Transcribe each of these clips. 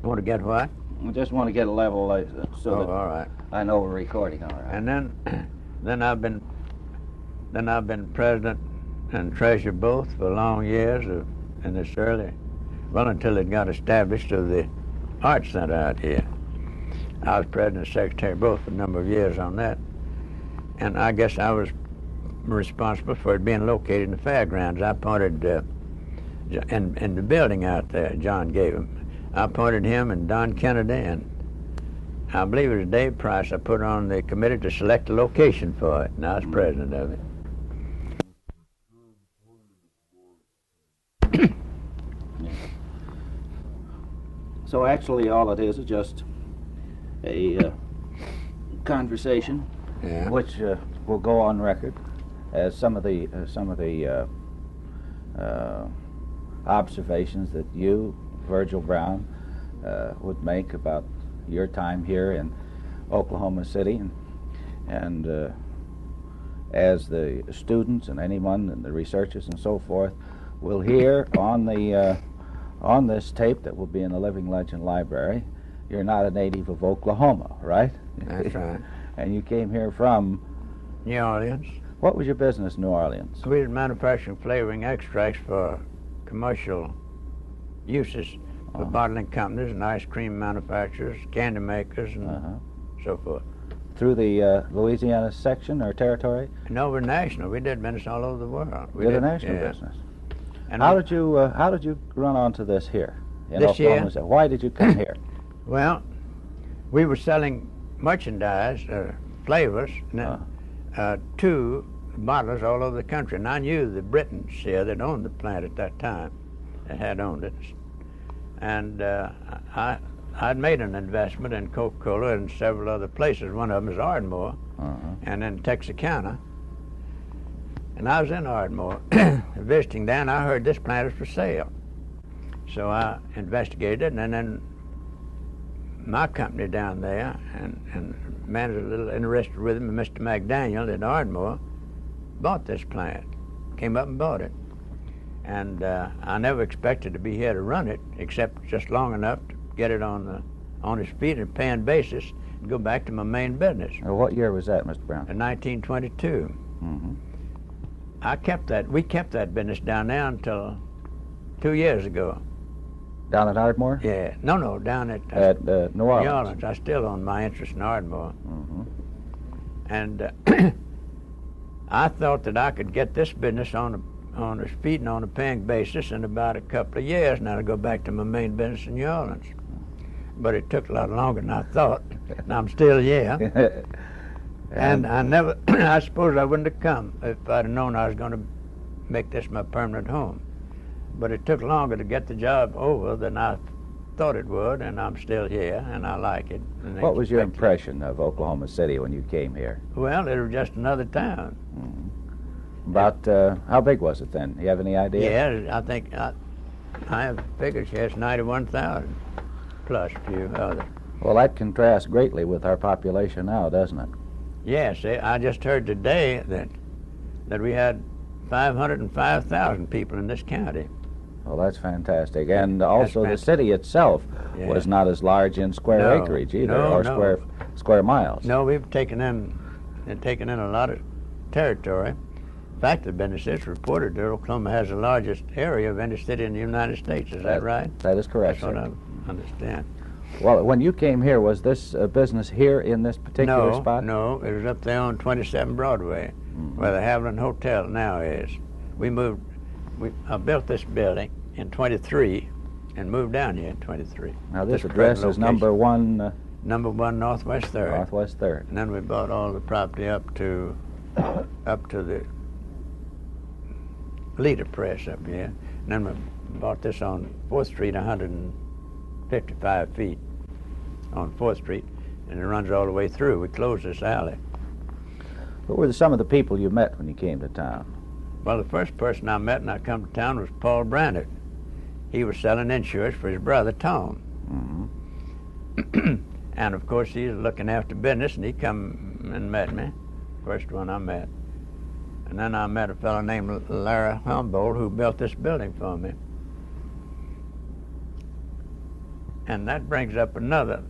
Want to get what? I just want to get a level so that all right. I know we're recording. All right. And then I've been president and treasurer both for long years in this until it got established of the Arts Center out here. I was president and secretary both for a number of years on that. And I guess I was responsible for it being located in the fairgrounds. I appointed, in the building out there, John gave him. I appointed him and Don Kennedy, and I believe it was Dave Price I put on the committee to select a location for it, and I was president of it. So actually all it is just a conversation, which will go on record as some of the observations that you, Virgil Browne, would make about your time here in Oklahoma City, and as the students and anyone and the researchers and so forth will hear on this tape that will be in the Living Legend Library. You're not a native of Oklahoma, right? That's right. And you came here from New Orleans. What was your business in New Orleans? We were manufacturing flavoring extracts for commercial uses for bottling companies and ice cream manufacturers, candy makers, and so forth. Through the Louisiana section or territory? No, we're national. We did business all over the world. We did a national business. And how did you run onto this here in Oklahoma City? Why did you come here? Well, we were selling merchandise, flavors, to bottlers all over the country. And I knew the Britons here that owned the plant at that time, that had owned it. And I'd made an investment in Coca Cola and several other places. One of them is Ardmore, and in Texarkana. And I was in Ardmore visiting there, and I heard this plant was for sale. So I investigated it, and then my company down there, and man was a little interested with him, Mr. McDaniel at Ardmore, bought this plant, came up and bought it. And I never expected to be here to run it, except just long enough to get it on its feet and paying basis and go back to my main business. What year was that, Mr. Brown? In 1922. We kept that business down there until 2 years ago. Down at Ardmore? Yeah. No, down at New Orleans. New Orleans. I still own my interest in Ardmore. And I thought that I could get this business on its feet and on a paying basis in about a couple of years, and I'd go back to my main business in New Orleans. But it took a lot longer than I thought, and I'm still here. And I suppose I wouldn't have come if I'd have known I was going to make this my permanent home. But it took longer to get the job over than I thought it would, and I'm still here, and I like it. What was your impression of Oklahoma City when you came here? Well, it was just another town. About, how big was it then? You have any idea? Yeah, I think, I have figures here, it's 91,000, plus a few others. Well, that contrasts greatly with our population now, doesn't it? Yes, I just heard today that we had 505,000 people in this county. Well, that's fantastic. And also the city itself was not as large in square acreage either, or square miles. No, we've taken in a lot of territory. In fact, the business is reported that Oklahoma has the largest area of any city in the United States. Is that right? That is correct, That's sir. what I understand. Well, when you came here, was this business here in this particular spot? No, it was up there on 27 Broadway, where the Haviland Hotel now is. I built this building in 23 and moved down here in 23. Now this address is number 1... number 1 Northwest 3rd. Northwest 3rd. And then we bought all the property up to the Leader Press up here. And then we bought this on 4th Street, 155 feet on 4th Street, and it runs all the way through. We closed this alley. Who were some of the people you met when you came to town? Well, the first person I met when I come to town was Paul Brannett. He was selling insurance for his brother, Tom. And, of course, he was looking after business, and he come and met me, first one I met. And then I met a fellow named Larry Humboldt who built this building for me. And that brings up another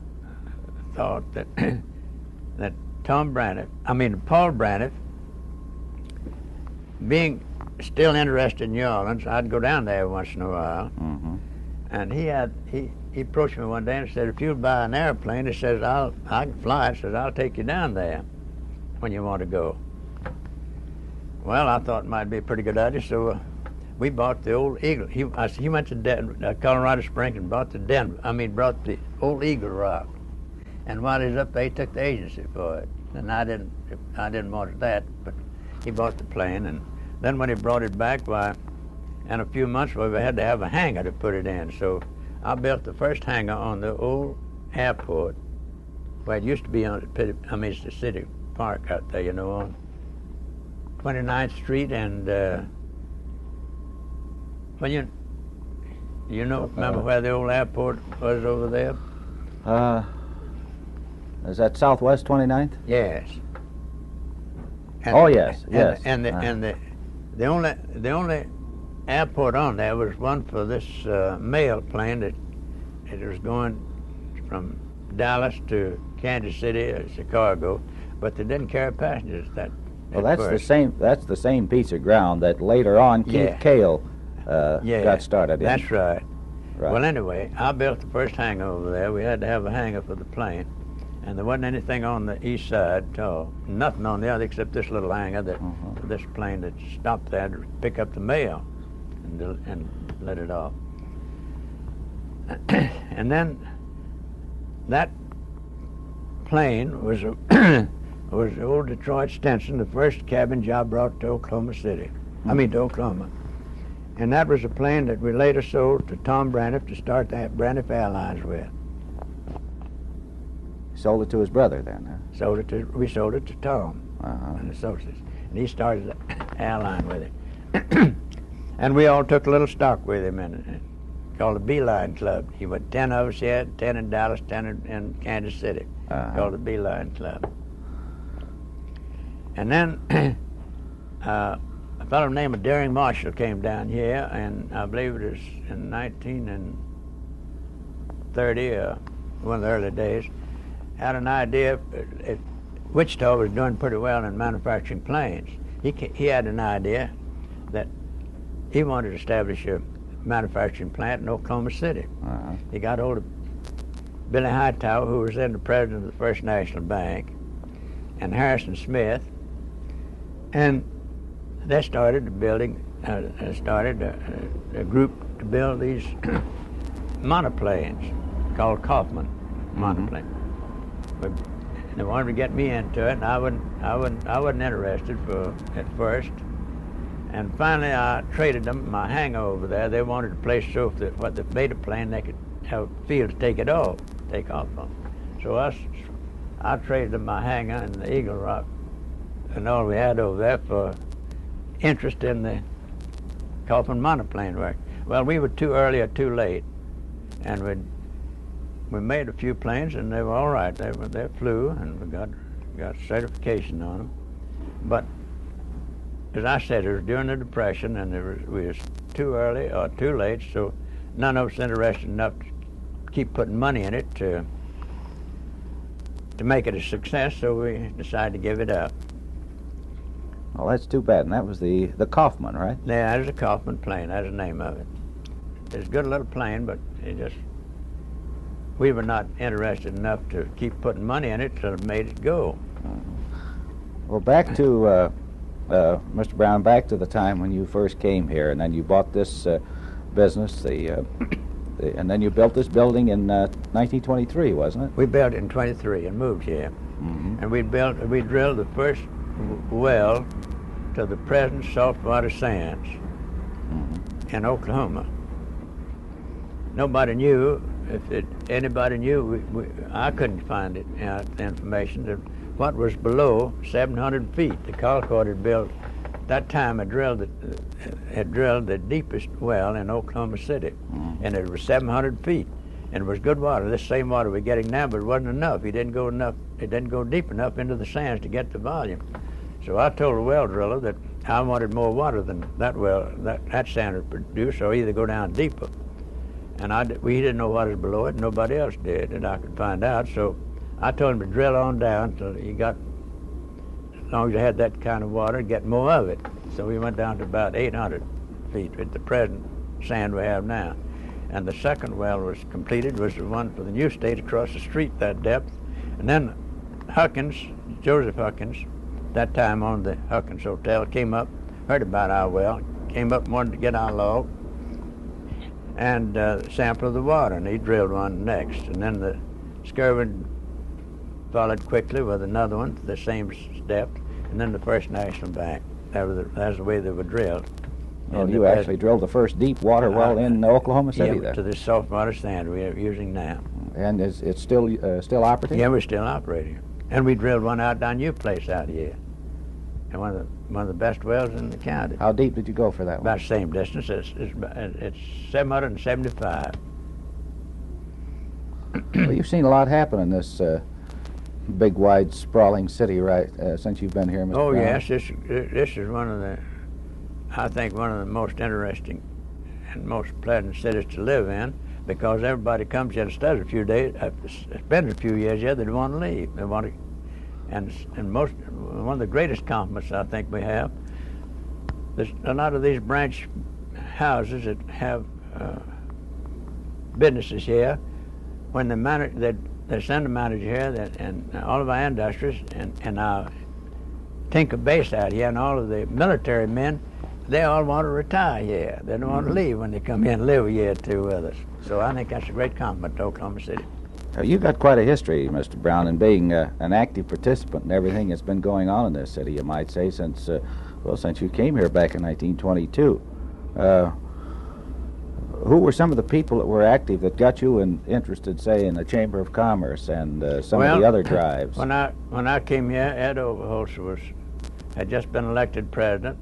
thought that that Paul Braniff, being still interested in New Orleans, I'd go down there once in a while. Mm-hmm. And he approached me one day and said, if you'll buy an airplane, he says, I can fly it, says, I'll take you down there when you want to go. Well, I thought it might be a pretty good idea, so we bought the old Eagle. He went to Colorado Springs and brought the old Eagle Rock. And while he was up there, he took the agency for it. And I didn't want that, but he bought the plane. And then when he brought it back, in a few months, we had to have a hangar to put it in. So I built the first hangar on the old airport, where it used to be it's the city park out there, on 29th Street and, remember where the old airport was over there? Is that Southwest 29th? Yes. Yes. And the only airport on there was one for this mail plane that it was going from Dallas to Kansas City or Chicago, but they didn't carry passengers Well, that's the same piece of ground that later on Keith Cale got started in. That's right. Well, anyway, I built the first hangar over there. We had to have a hangar for the plane, and there wasn't anything on the east side at all. Nothing on the other except this little hangar this plane that stopped there to pick up the mail and let it off. And then that plane was was the old Detroit Stinson, the first cabin job brought to Oklahoma City. To Oklahoma. And that was a plane that we later sold to Tom Braniff to start the Braniff Airlines with. Sold it to his brother then, huh? We sold it to Tom and associates. And he started the airline with it. And we all took a little stock with him called the Beeline Club. He went 10 of us here, 10 in Dallas, 10 in Kansas City, called the Beeline Club. And then a fellow named Daring Marshall came down here, and I believe it was in 1930, one of the early days, had an idea. Wichita was doing pretty well in manufacturing planes. He had an idea that he wanted to establish a manufacturing plant in Oklahoma City. He got hold of Billy Hightower, who was then the president of the First National Bank, and Harrison Smith, and they started a group to build these monoplanes called Kaufman monoplane. But they wanted to get me into it, and I wasn't interested at first. And finally, I traded them my hangar over there. They wanted a place so that what they made a plane, they could have a field to take off on. So I traded them my hangar and the Eagle Rock and all we had over there for interest in the Kaufman monoplane work. Well, we were too early or too late, and we made a few planes, and they were all right. They flew, and we got certification on them. But as I said, it was during the Depression, and we was too early or too late, so none of us interested enough to keep putting money in it to make it a success, so we decided to give it up. Well, that's too bad. And that was the Kaufman, right? Yeah, that was a Kaufman plane. That's the name of it. It's a good little plane, but we were not interested enough to keep putting money in it, so it made it go. Well, back to Mr. Brown, back to the time when you first came here, and then you bought this business, and then you built this building in 1923, wasn't it? We built it in 23 and moved here. And we drilled the first well to the present saltwater sands in Oklahoma. Nobody knew. Anybody knew, I couldn't find it, the information that what was below 700 feet. The Colcord had built, at that time had drilled the deepest well in Oklahoma City, and it was 700 feet, and it was good water. This same water we're getting now, but it wasn't enough. It didn't go deep enough into the sands to get the volume. So I told the well driller that I wanted more water than that well, that sand would produce, or either go down deeper. And we didn't know what was below it. Nobody else did, and I could find out. So I told him to drill on down till he got, as long as you had that kind of water, get more of it. So we went down to about 800 feet with the present sand we have now. And the second well was completed, was the one for the new state across the street, that depth. And then Huckins, Joseph Huckins, that time owned the Huckins Hotel, came up, heard about our well, came up and wanted to get our log and sample of the water, and he drilled one next. And then the Skirvin followed quickly with another one, the same depth, and then the First National Bank. That was the way they were drilled. Well, you actually drilled the first deep water well in Oklahoma City, yeah, there. To this soft water standard we are using now. And it's still operating? Yeah, we're still operating. And we drilled one out down your place out here, and one of the best wells in the county. How deep did you go for that one? About the same distance. It's 775. Well, you've seen a lot happen in this big, wide, sprawling city, right? Since you've been here, Mr. Oh Brown? yes, this is one of the, I think, one of the most interesting and most pleasant cities to live in, because everybody comes here and stays a few days. Spends a few years here. They don't want to leave. They want to, and one of the greatest compliments I think we have. There's a lot of these branch houses that have businesses here. When they send a manager here, and all of our industries and our Tinker base out here, and all of the military men, they all want to retire here. They don't want to leave when they come here and live a year or two with us. So I think that's a great compliment to Oklahoma City. You've got quite a history, Mr. Brown, in being an active participant in everything that's been going on in this city, you might say, since you came here back in 1922. Who were some of the people that were active that got you interested, say, in the Chamber of Commerce and some of the other drives? When I came here, Ed Overholser had just been elected president.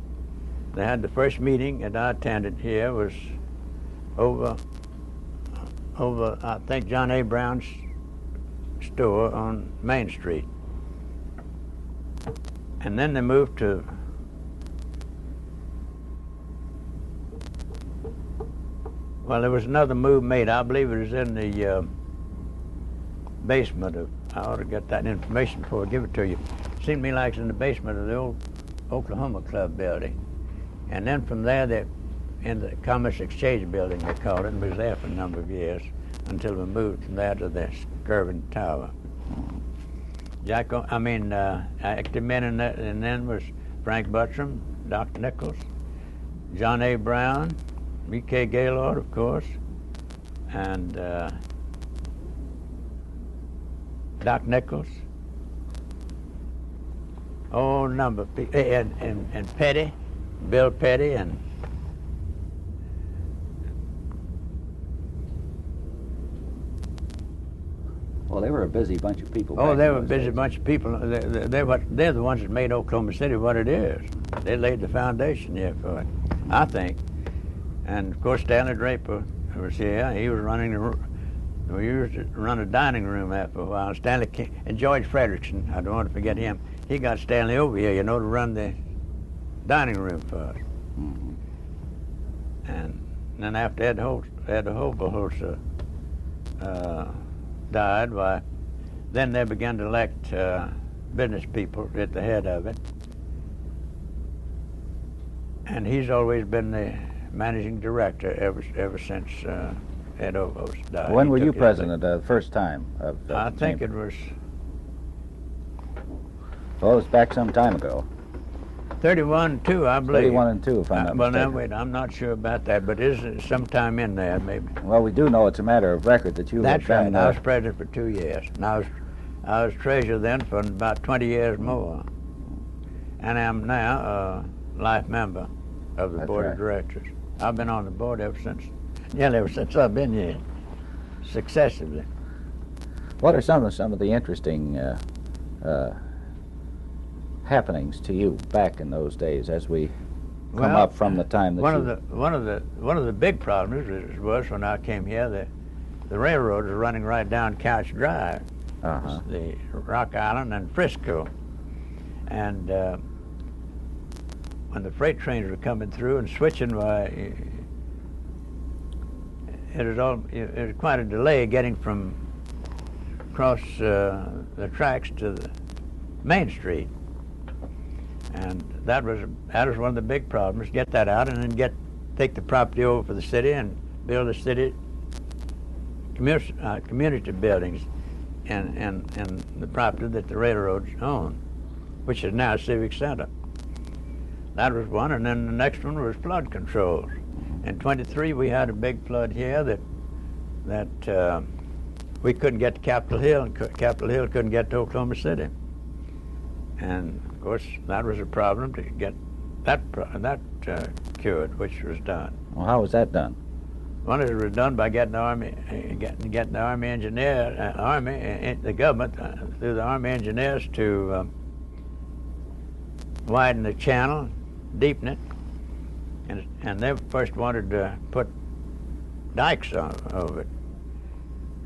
They had the first meeting that I attended here was over I think John A. Brown's store on Main Street. And then they moved to there was another move made. I believe it was in the basement of, I ought to get that information before I give it to you. It seemed to me like it's in the basement of the old Oklahoma Club building. And then from there, in the Commerce Exchange building, they called it, and was there for a number of years until we moved from there to the Skirvin Tower. Active men in that, and then was Frank Buttram, Dr. Nichols, John A. Brown, B.K. Gaylord, of course, and Doc Nichols. Oh, number of people, and Petty, Bill Petty, and well, they were a busy bunch of people. Oh, they were a busy bunch of people. They're the ones that made Oklahoma City what it is. They laid the foundation here for it, I think. And of course, Stanley Draper was here. He was running we used to run a dining room there for a while. Stanley King, and George Frederickson, I don't want to forget him. He got Stanley over here, to run the dining room for us. Mm-hmm. And then after Ed Overholser died, then they began to elect business people at the head of it. And he's always been the managing director ever since Ed Overholser died. When were you president the first time of the I think it was... Well, it's back some time ago. 31 2, I believe. 31 and 2, if I'm not mistaken. Well, now, wait, I'm not sure about that, but is it sometime in there, maybe? Well, we do know it's a matter of record that you That's have been... right. I was president for 2 years. And I was treasurer then for about 20 years more. And I'm now a life member of the board of directors. I've been on the board ever since I've been here, successively. What are some of the interesting happenings to you back in those days as we come up from the time that one of the big problems was when I came here, the railroad was running right down Couch Drive, the Rock Island and Frisco, and when the freight trains were coming through and switching, it was quite a delay getting from across the tracks to the Main Street, and that was one of the big problems. Get that out, and then take the property over for the city and build the city community buildings and the property that the railroads own, which is now Civic Center. That was one, and then the next one was flood controls. In '23, we had a big flood here that we couldn't get to Capitol Hill, and Capitol Hill couldn't get to Oklahoma City. And of course, that was a problem to get that cured, which was done. Well, how was that done? One, it was done by getting the Army, the Army engineer, the government through the Army engineers to widen the channel, deepen it, and they first wanted to put dikes over it.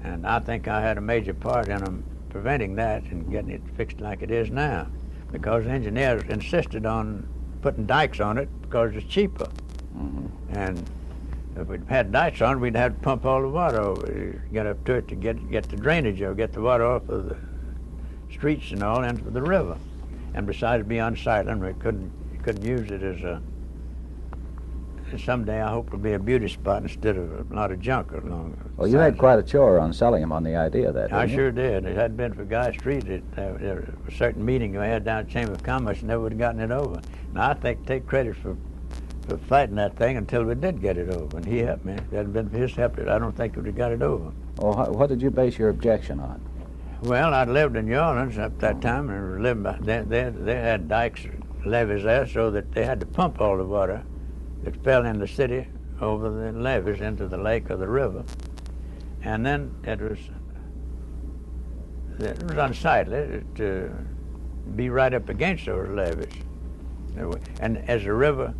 And I think I had a major part in them preventing that and getting it fixed like it is now, because the engineers insisted on putting dikes on it because it's cheaper. Mm-hmm. And if we'd had dikes on it, we'd have to pump all the water over, get up to it to get the drainage or get the water off of the streets and all into the river. And besides, it'd be unsightly, and we couldn't use it as a. Someday I hope it'll be a beauty spot instead of a lot of junk along. Well, you had quite a chore on selling him on the idea of that. I sure did. If it hadn't been for Guy Street, there was a certain meeting we had down at the Chamber of Commerce, and never would have gotten it over. Now I take credit for fighting that thing until we did get it over, and he helped me. If it hadn't been for his help, I don't think we would have got it over. Well, what did you base your objection on? Well, I'd lived in New Orleans at that time, and lived by, they had dikes, levees there, so that they had to pump all the water that fell in the city over the levees into the lake or the river. And then it was unsightly to be right up against those levees. And as the river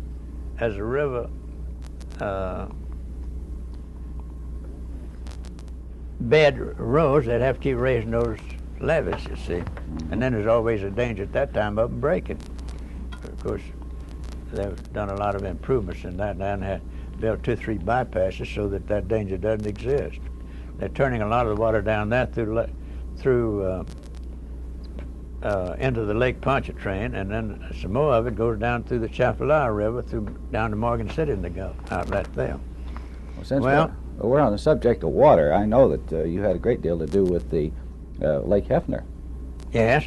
bed rose, they'd have to keep raising those levees, you see. And then there's always a danger at that time of them breaking. Of course, they've done a lot of improvements in that and had built 2 or 3 bypasses so that danger doesn't exist. They're turning a lot of the water down there through into the Lake Pontchartrain, and then some more of it goes down through the Chapala River down to Morgan City in the Gulf outlet there. Well, since we're on the subject of water, I know that you had a great deal to do with the Lake Hefner. Yes,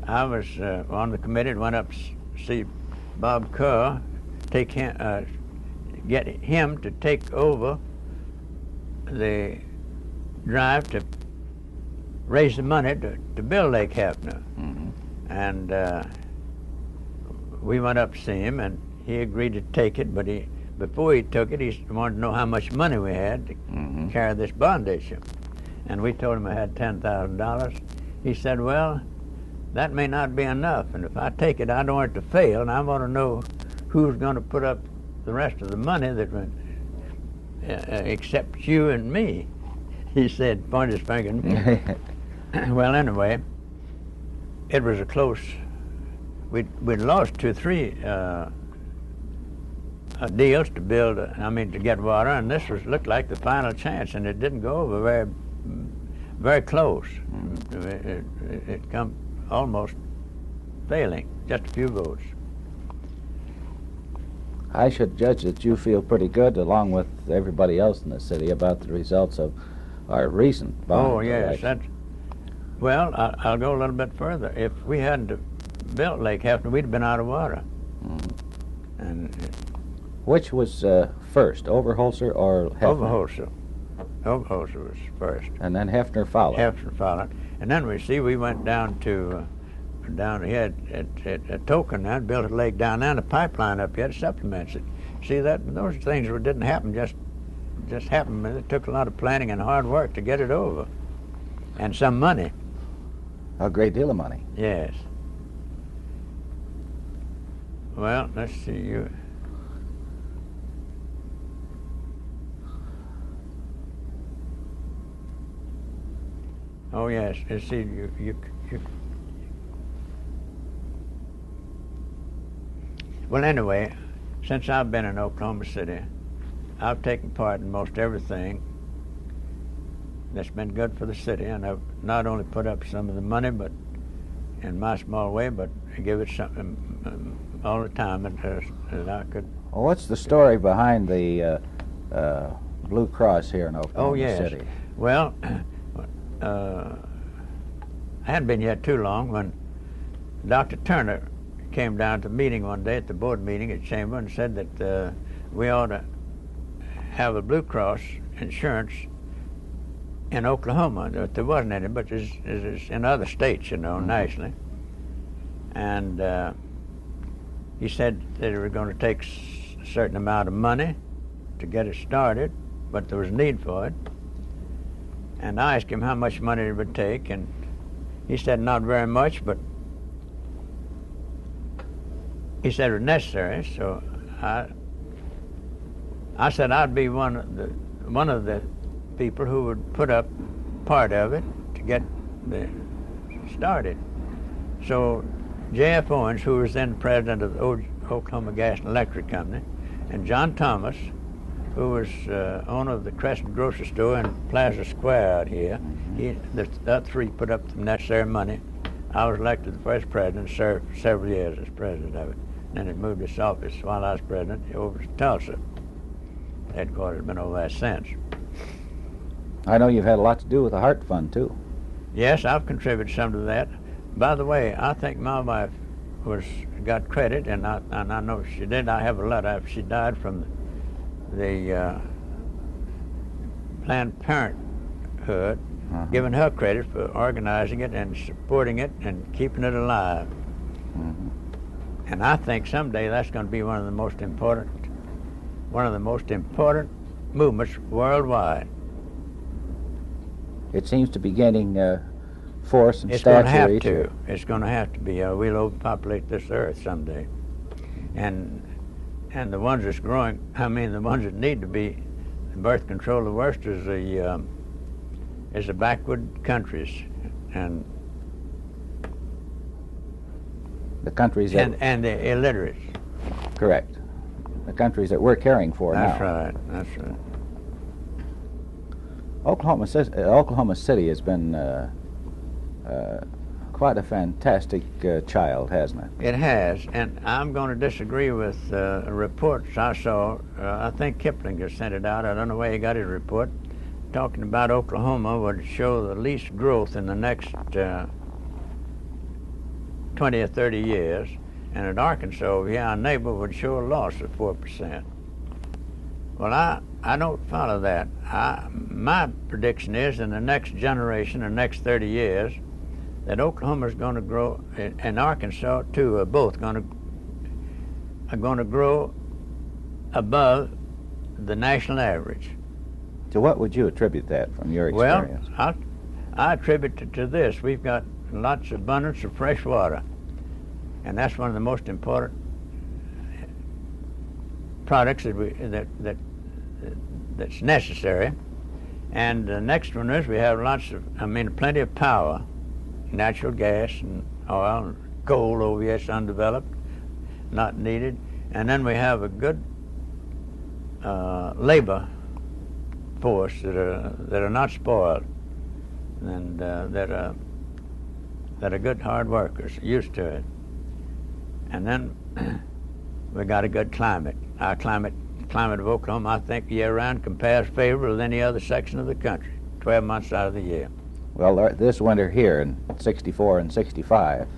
I was on the committee and went up to see Bob Kerr, get him to take over the drive to raise the money to build Lake Hefner. Mm-hmm. And we went up to see him, and he agreed to take it, but before he took it, he wanted to know how much money we had to mm-hmm. carry this bond issue. And we told him I had $10,000. He said, well, that may not be enough, and if I take it, I don't want it to fail, and I want to know who's going to put up the rest of the money that except you and me. He said, point his finger at me. Well, anyway, it was a close. We'd lost 2 or 3 deals to build. To get water, and this looked like the final chance, and it didn't go over very, very close. It come almost failing, just a few votes. I should judge that you feel pretty good, along with everybody else in the city, about the results of our recent bond. Oh yes, well, I'll go a little bit further. If we hadn't built Lake Hefner, we'd have been out of water. Mm-hmm. And which was first, Overholser or Hefner? Overholser was first. And then Hefner followed. Hefner followed. And then we went down here at Token now, built a lake down there, and a pipeline up here that supplements it. See, those things didn't happen just happened. It took a lot of planning and hard work to get it over, and some money. A great deal of money. Yes. Well, let's see. Oh yes. Let's see. Well, anyway, since I've been in Oklahoma City, I've taken part in most everything that's been good for the city, and I've not only put up some of the money, but in my small way, but I give it something all the time that I could. Well, what's the story behind the Blue Cross here in Oklahoma City? Well, I hadn't been here too long when Dr. Turner came down to a meeting one day, at the board meeting at Chamber, and said that we ought to have a Blue Cross insurance in Oklahoma. There wasn't any, but there's in other states, nationally. And he said that it was going to take a certain amount of money to get it started, but there was need for it. And I asked him how much money it would take, and he said not very much, but he said it was necessary. So I said I'd be one of the people who would put up part of it to get started. So J.F. Owens, who was then president of the Oklahoma Gas and Electric Company, and John Thomas, who was owner of the Crescent grocery store in Plaza Square out here, the three put up the necessary money. I was elected the first president, served several years as president of it. Then it moved its office while I was president over to Tulsa. Headquarters has been over there since. I know you've had a lot to do with the Heart Fund, too. Yes, I've contributed some to that. By the way, I think my wife got credit, and I know she did. I have a letter after she died from the Planned Parenthood, giving her credit for organizing it and supporting it and keeping it alive. And I think someday that's going to be one of the most important movements worldwide. It seems to be gaining force and it's stature. Going to have each to. year. It's going to have to be. We'll overpopulate this earth someday, and the ones that's growing. I mean, the ones that need to be birth control the worst is the backward countries, and the countries that and the illiterates. Correct. The countries that we're caring for That's now. Right. That's right. Oklahoma City has been quite a fantastic child, hasn't it? It has, and I'm going to disagree with reports I saw. I think Kipling just sent it out. I don't know where he got his report, talking about Oklahoma would show the least growth in the next 20 or 30 years, and at Arkansas, our neighbor, would show a loss of 4%. Well, I don't follow that. My prediction is in the next generation, the next 30 years, that Oklahoma is going to grow, and Arkansas too, are both going to grow above the national average. To what would you attribute that from your experience? Well, I attribute it to this. We've got lots of abundance of fresh water, and that's one of the most important products that's necessary. And the next one is we have plenty of power, natural gas and oil, and coal over here, it's undeveloped, not needed. And then we have a good labor force that are not spoiled, and that are good hard workers, used to it. And then we got a good climate. Our climate of Oklahoma, I think, year-round compares favorably with any other section of the country, 12 months out of the year. Well, this winter here in 64 and 65,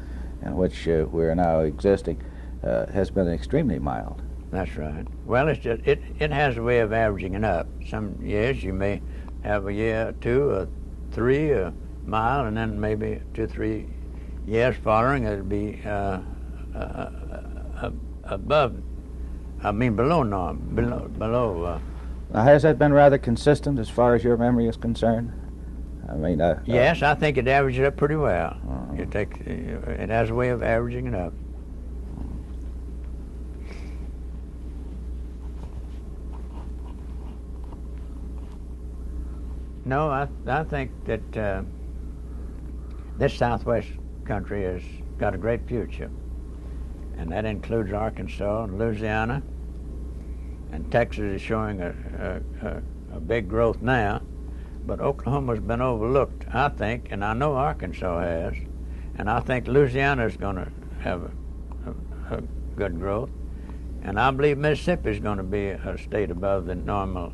in which we're now existing, has been extremely mild. That's right. Well, it's just it has a way of averaging it up. Some years you may have a year or two or three mild, and then maybe 2 or 3 years following it'll be below norm, below. Now, has that been rather consistent as far as your memory is concerned? I mean, yes, I think it averages up pretty well. It has a way of averaging it up. No, I think that this Southwest country has got a great future, and that includes Arkansas and Louisiana, and Texas is showing a big growth now, but Oklahoma's been overlooked, I think, and I know Arkansas has, and I think Louisiana's going to have a good growth, and I believe Mississippi's going to be a state above the normal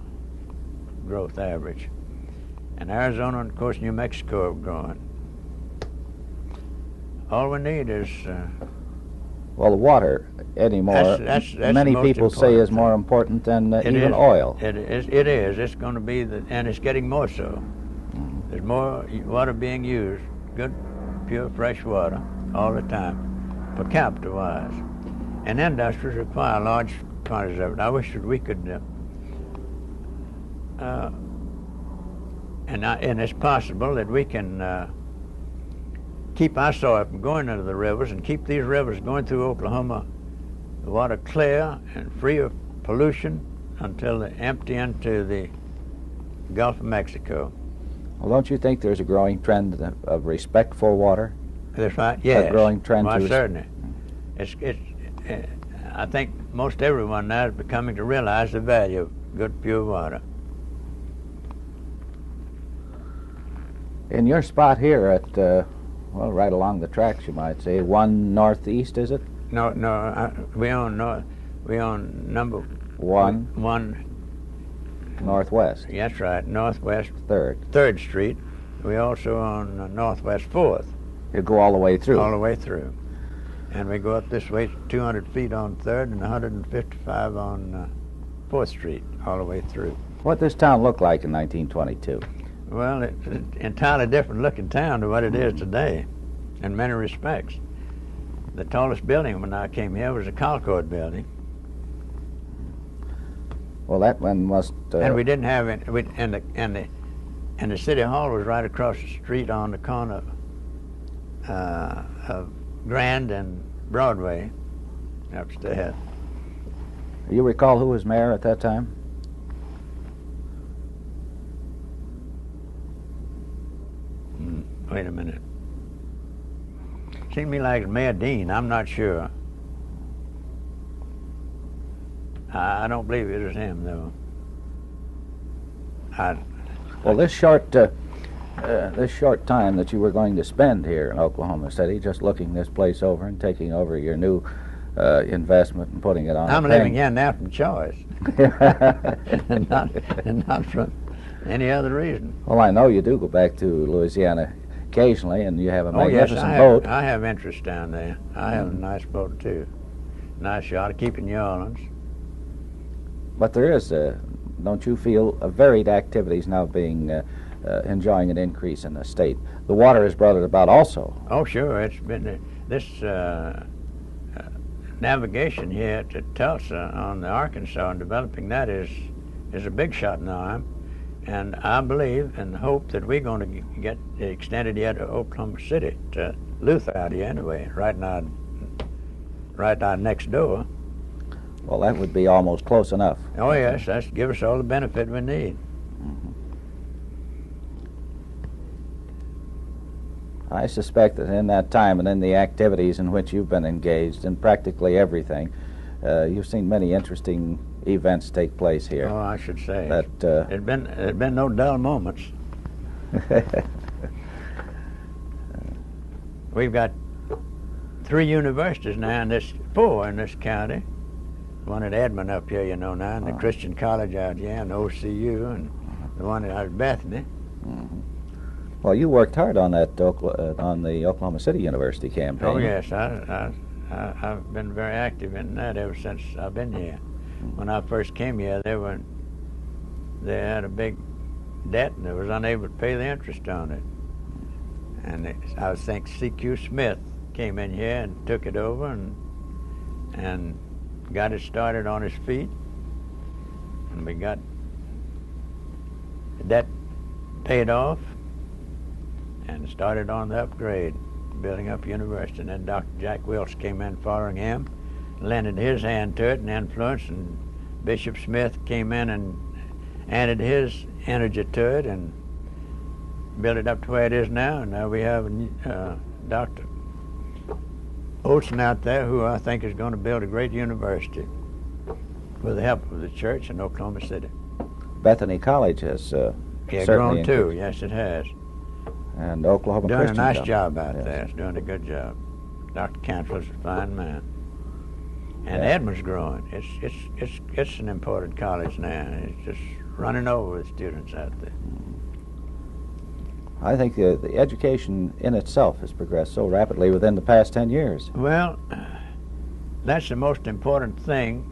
growth average, and Arizona and of course New Mexico are growing. All we need is well, the water anymore, that's many people say is more important than even oil. It is. It's going to be, and it's getting more so. There's more water being used, good, pure, fresh water, all the time, per capita wise. And industries require large quantities of it. I wish that we could, and it's possible that we can keep our soil from going into the rivers and keep these rivers going through Oklahoma, the water clear and free of pollution until they empty into the Gulf of Mexico. Well, don't you think there's a growing trend of respect for water? That's right, yes. A growing trend to certainly. I think most everyone now is becoming to realize the value of good, pure water. In your spot here at well, right along the tracks, you might say, 1 northeast, is it? No, we own number 1 northwest. That's right, northwest 3rd Street. We also own northwest 4th. You go all the way through? All the way through. And we go up this way 200 feet on 3rd and 155 on 4th Street, all the way through. What does this town look like in 1922? Well, it's an entirely different looking town to what it is today, in many respects. The tallest building when I came here was a Colcord building. Well, that one must... and we didn't have any... And the city hall was right across the street on the corner of Grand and Broadway, upstairs. You recall who was mayor at that time? Wait a minute. Seemed to me like Mayor Dean. I'm not sure. I don't believe it was him, though. Well, this short time that you were going to spend here in Oklahoma City, just looking this place over and taking over your new investment and putting it on. I'm living here now from choice, and not from any other reason. Well, I know you do go back to Louisiana occasionally, and you have a magnificent boat. I have interest down there. I have a nice boat too. Nice yacht. I keep in New Orleans. But there is, don't you feel, varied activities now being enjoying an increase in the state? The water has brought it about also. Oh, sure. It's been this navigation here to Tulsa on the Arkansas and developing that is a big shot in the arm. And I believe and hope that we're going to get extended yet to Oklahoma City, to Luther out here anyway, right now next door. Well, that would be almost close enough. Oh yes, that's give us all the benefit we need. Mm-hmm. I suspect that in that time and in the activities in which you've been engaged in practically everything, you've seen many interesting events take place here. Oh, I should say. That there'd been no dull moments. We've got 3 universities now, 4 in this county. One at Edmond up here, you know now, and the Christian College out here, and OCU, and the one at Bethany. Mm-hmm. Well, you worked hard on that on the Oklahoma City University campaign. Oh yes, I've been very active in that ever since I've been here. When I first came here, they had a big debt and they was unable to pay the interest on it. And I think C.Q. Smith came in here and took it over and got it started on his feet. And we got the debt paid off and started on the upgrade, building up university. And then Dr. Jack Wilkes came in following him, lended his hand to it and influence, and Bishop Smith came in and added his energy to it and built it up to where it is now. And now we have Dr. Olson out there, who I think is going to build a great university with the help of the church in Oklahoma City. Bethany College has Yeah, certainly grown too. increased. Yes, it has. And Oklahoma Doing Christian a nice Company. job out Yes. there. It's doing a good job. Dr. Cancel's a fine man. And Yeah. Edmond's growing. It's an important college now. It's just running over with students out there. I think the education in itself has progressed so rapidly within the past 10 years. Well, that's the most important thing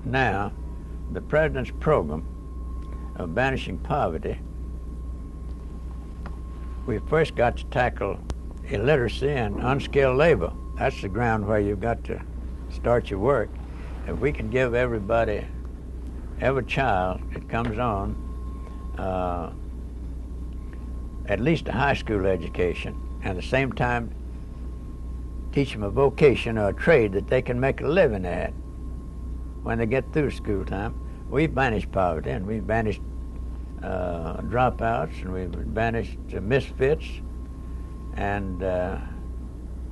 now. The president's program of banishing poverty. We first got to tackle illiteracy and unskilled labor. That's the ground where you've got to start your work. If we can give everybody, every child that comes on, at least a high school education, and at the same time teach them a vocation or a trade that they can make a living at when they get through school time, we've banished poverty, and we've banished dropouts, and we've banished misfits, and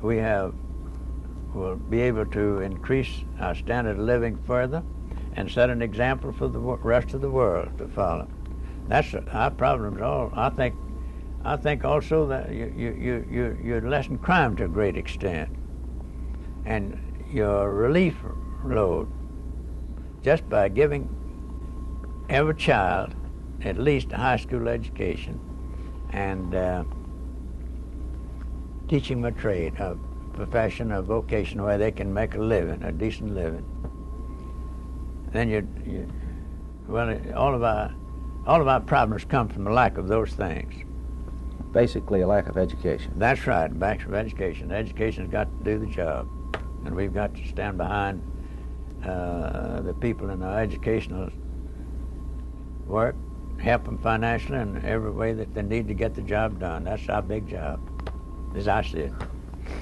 we'll be able to increase our standard of living further and set an example for the rest of the world to follow. That's our problems. All I think also that you lessen crime to a great extent, and your relief load, just by giving every child at least a high school education and teaching them a trade, a profession, a vocation where they can make a living, a decent living. Then all of our problems come from the lack of those things. Basically a lack of education. That's right, lack of education. Education's got to do the job, and we've got to stand behind the people in our educational work, help them financially in every way that they need to get the job done. That's our big job, as I see it.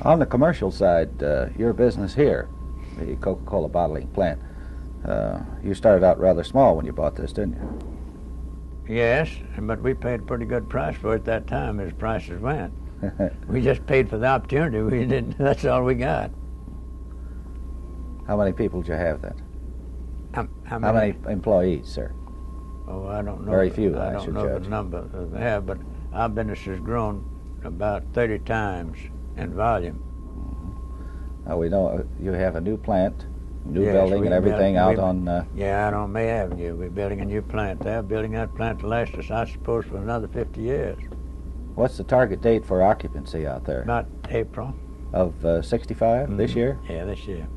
On the commercial side, your business here, the Coca Cola Bottling Plant, you started out rather small when you bought this, didn't you? Yes, but we paid a pretty good price for it at that time as prices went. We just paid for the opportunity. We didn't. That's all we got. How many people did you have then? How many employees, sir? Oh, I don't know. Very few, I I don't should know judge. the number they have, but our business has grown about 30 times in volume. Now we know you have a new plant, new Yes, building and everything out on... Yeah, out on May Avenue. We're building a new plant there, building that plant to last us, I suppose, for another 50 years. What's the target date for occupancy out there? About April. Of 65 this year? Yeah, this year.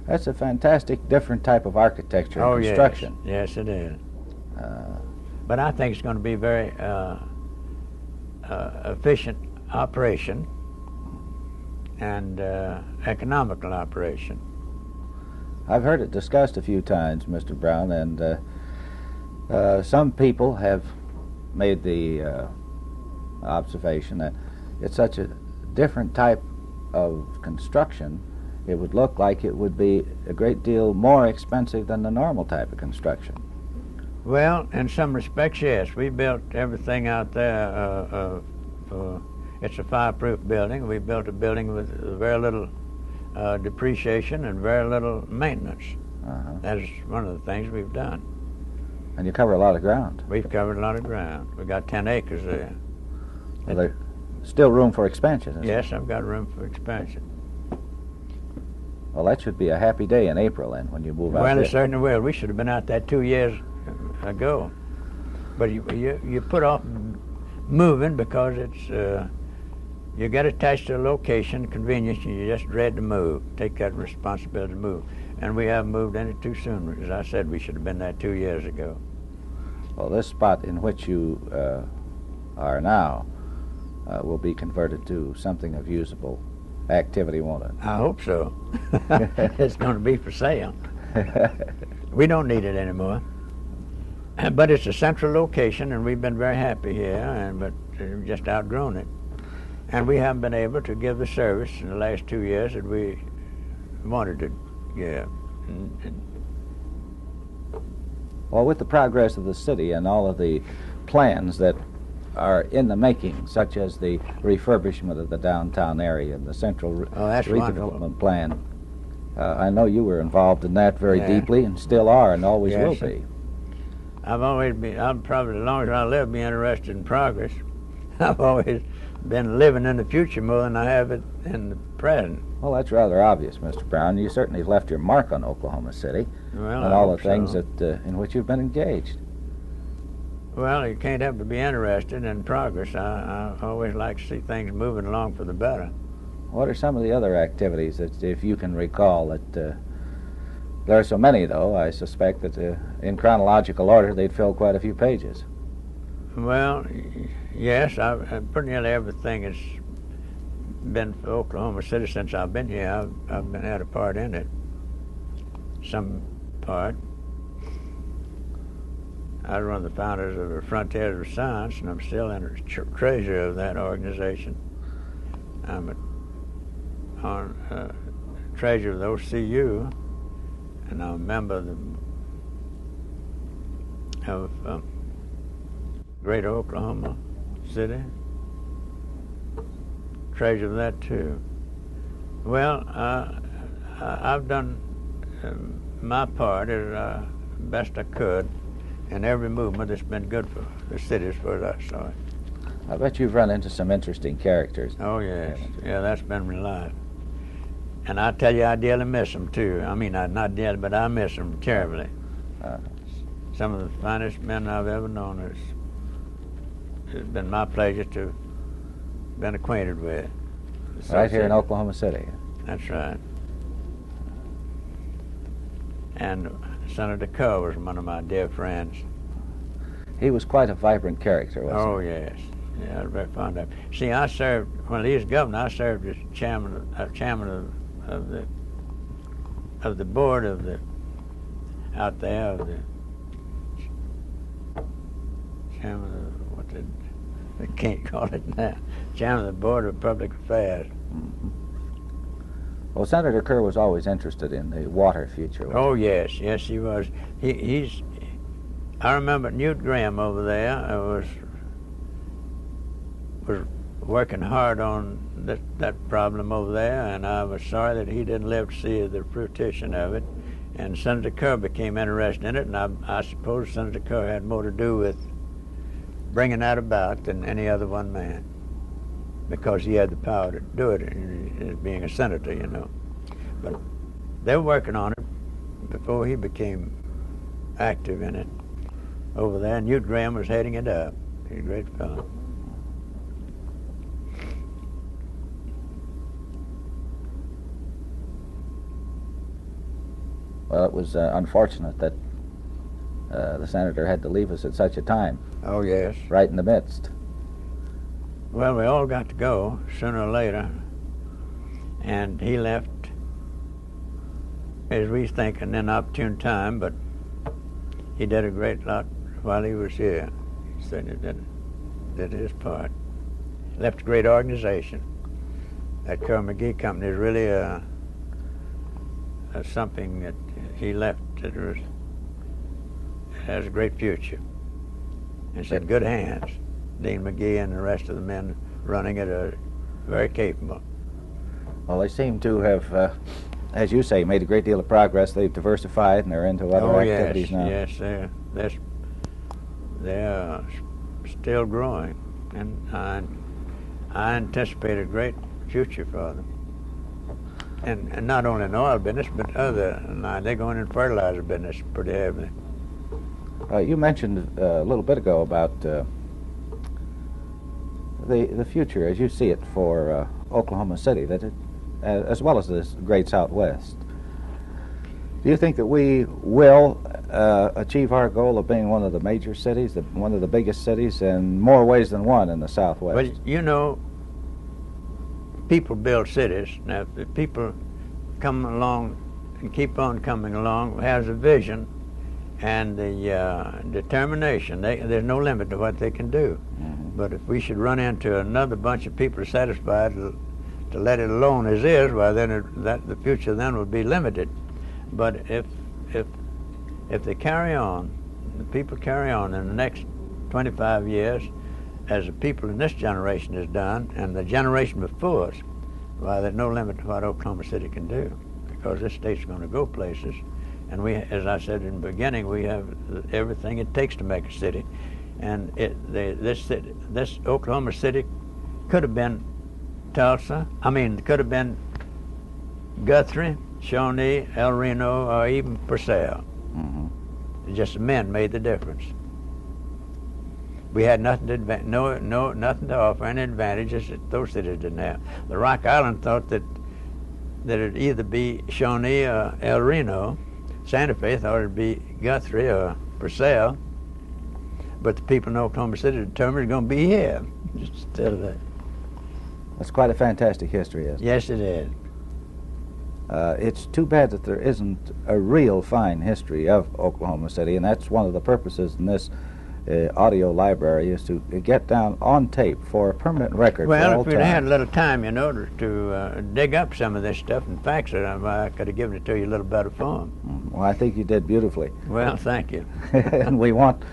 That's a fantastic, different type of architecture and construction. Yes, it is. But I think it's going to be very efficient operation and economical operation. I've heard it discussed a few times, Mr. Brown, and some people have made the observation that it's such a different type of construction, it would look like it would be a great deal more expensive than the normal type of construction. Well, in some respects, yes. We built everything out there. It's a fireproof building. We built a building with very little depreciation and very little maintenance. That's one of the things we've done. And you cover a lot of ground. We've covered a lot of ground. We've got 10 acres there. Well, there's still room for expansion, isn't Yes, I've got room for expansion. Well, that should be a happy day in April, then, when you move out Well, there. it certainly will. We should have been out there 2 years ago. But you put off moving because it's you get attached to a location, convenience, and you just dread to move, take that responsibility to move. And we haven't moved any too soon. As I said, we should have been there 2 years ago. Well, this spot in which you are now will be converted to something of usable activity, won't it? I hope so. It's going to be for sale. We don't need it anymore. But it's a central location, and we've been very happy here, but we've just outgrown it. And we haven't been able to give the service in the last 2 years that we wanted to give. Well, with the progress of the city and all of the plans that are in the making, such as the refurbishment of the downtown area and the central that's redevelopment wonderful. plan, I know you were involved in that very deeply and still are and always will be. I've always been, I'll probably, as long as I live, be interested in progress. I've always been living in the future more than I have it in the present. Well, that's rather obvious, Mr. Brown. You certainly have left your mark on Oklahoma City Well, and I all hope the things so. that in which you've been engaged. Well, you can't help but be interested in progress. I always like to see things moving along for the better. What are some of the other activities that, if you can recall, that there are so many, though, I suspect that in chronological order they'd fill quite a few pages. Well, yes, pretty nearly everything has been for Oklahoma City since I've been here. I've been had a part in it, some part. I was one of the founders of the Frontiers of Science, and I'm still in the treasurer of that organization. I'm a treasurer of the OCU, and I'm a member of Greater Oklahoma City. Treasurer of that too. Well, I've done my part as best I could in every movement that's been good for the city as far as I saw it. I bet you've run into some interesting characters. Oh yes, yeah, that's been my life. And I tell you, I dearly miss them too. I mean, not dearly, but I miss them terribly. Some of the finest men I've ever known. It's been my pleasure to have been acquainted with. Right here in Oklahoma City. That's right. And Senator Kerr was one of my dear friends. He was quite a vibrant character, wasn't he? Oh yes, yeah, I was very fond of him. See, I served when he was governor. I served as chairman of the board of the out there of the chairman of what they can't call it now. Chairman of the board of public affairs. Mm-hmm. Well, Senator Kerr was always interested in the water future. Oh yes, he was. He's. I remember Newt Graham over there was working hard on that problem over there, and I was sorry that he didn't live to see the fruition of it. And Senator Kerr became interested in it, and I suppose Senator Kerr had more to do with bringing that about than any other one man, because he had the power to do it as being a senator, you know. But they were working on it before he became active in it over there. Newt Graham was heading it up. He's a great fellow. Well, it was unfortunate that the senator had to leave us at such a time. Oh yes. Right in the midst. Well, we all got to go sooner or later, and he left, as we think, an inopportune time, but he did a great lot while he was here. He certainly did his part. Left a great organization. That Kerr McGee Company is really something that he left that has a great future. It's in good hands. Dean McGee and the rest of the men running it are very capable. Well, they seem to have, as you say, made a great deal of progress. They've diversified and they're into other activities now. Yes, they're still growing, and I anticipate a great future for them. And not only in the oil business, but they're going in fertilizer business pretty heavily. You mentioned a little bit ago about the future, as you see it, for Oklahoma City, that as well as the Great Southwest. Do you think that we will achieve our goal of being one of the major cities, one of the biggest cities, in more ways than one in the Southwest? Well, you know, people build cities. Now, if the people come along and keep on coming along, has a vision and the determination, there's no limit to what they can do. Mm-hmm. But if we should run into another bunch of people satisfied to let it alone as is, well, then the future then will be limited. But if they carry on, the people carry on in the next 25 years, as the people in this generation has done, and the generation before us, well, there's no limit to what Oklahoma City can do, because this state's going to go places, And we, as I said in the beginning, we have everything it takes to make a city. And this Oklahoma City could have been Tulsa. Could have been Guthrie, Shawnee, El Reno, or even Purcell. Just the men made the difference. We had nothing to nothing to offer, any advantages that those cities didn't have. The Rock Island thought that it'd either be Shawnee or El Reno. Santa Fe thought it'd be Guthrie or Purcell. But the people in Oklahoma City determined it's going to be here instead of that. That's quite a fantastic history, isn't it? Yes, it is. It's too bad that there isn't a real fine history of Oklahoma City, and that's one of the purposes in this audio library, is to get down on tape for a permanent record. Well, if we'd had a little time, to dig up some of this stuff and fax it, I could have given it to you a little better form. Well, I think you did beautifully. Well, thank you. And we want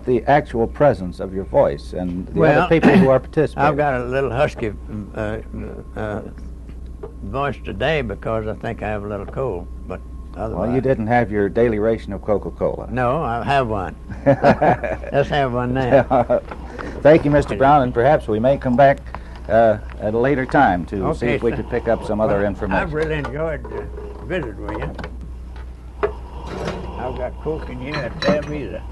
the actual presence of your voice and the other people who are participating. I've got a little husky voice today because I think I have a little cold, but otherwise... Well, you didn't have your daily ration of Coca Cola. No, I have one. Let's have one now. Thank you, Mr. Brown, and perhaps we may come back at a later time to see if we could pick up some other information. I've really enjoyed the visit with you. I've got Coke in here at Tab either.